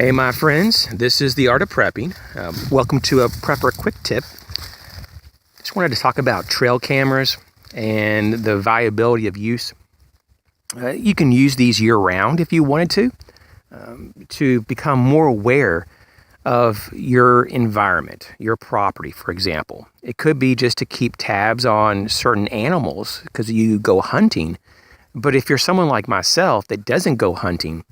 Hey my friends, this is The Art of Prepping. Welcome to a Prepper Quick Tip. Just wanted to talk about trail cameras and the viability of use. You can use these year-round if you wanted to become more aware of your environment, your property, for example. It could be just to keep tabs on certain animals because you go hunting. But if you're someone like myself that doesn't go hunting,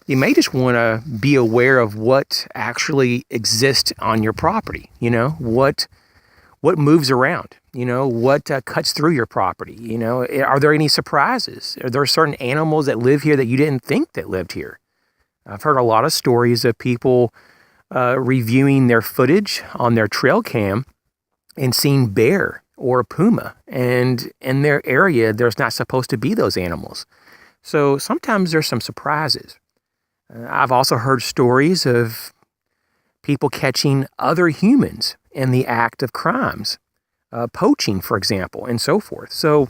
you may just want to be aware of what actually exists on your property. What moves around, what cuts through your property. Are there any surprises? Are there certain animals that live here that you didn't think that lived here? I've heard a lot of stories of people reviewing their footage on their trail cam and seeing bear or puma, and in their area there's not supposed to be those animals. So sometimes there's some surprises. I've also heard stories of people catching other humans in the act of crimes, poaching, for example, and so forth. So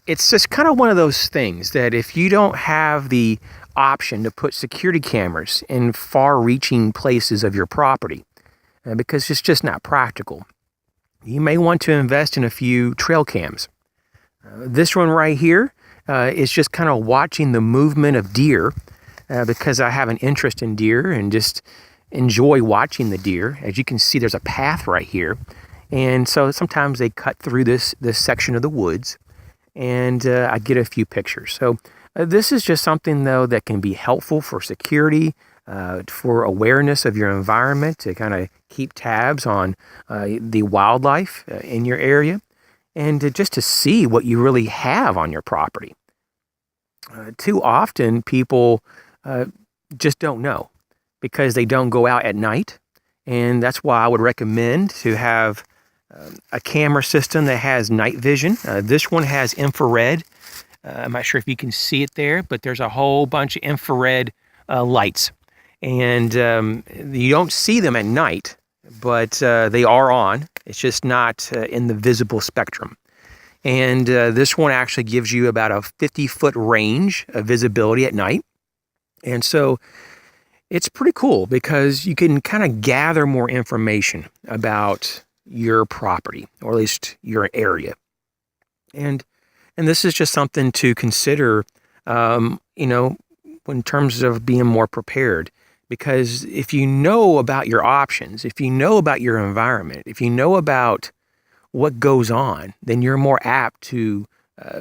it's just kind of one of those things that if you don't have the option to put security cameras in far-reaching places of your property, because it's just not practical, you may want to invest in a few trail cams. This one right here is just kind of watching the movement of deer. Because I have an interest in deer and just enjoy watching the deer. As you can see, there's a path right here. And so sometimes they cut through this section of the woods, and I get a few pictures. So this is just something, though, that can be helpful for security, for awareness of your environment, to kind of keep tabs on the wildlife in your area, and just to see what you really have on your property. Too often, people just don't know because they don't go out at night. And that's why I would recommend to have a camera system that has night vision. This one has infrared. I'm not sure if you can see it there, but there's a whole bunch of infrared lights. And you don't see them at night, but they are on. It's just not in the visible spectrum. And this one actually gives you about a 50-foot range of visibility at night. And so it's pretty cool because you can kind of gather more information about your property, or at least your area. And this is just something to consider, in terms of being more prepared. Because if you know about your options, if you know about your environment, if you know about what goes on, then you're more apt to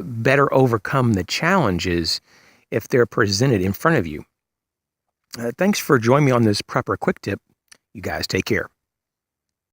better overcome the challenges if they're presented in front of you. Thanks for joining me on this Prepper Quick Tip. You guys take care.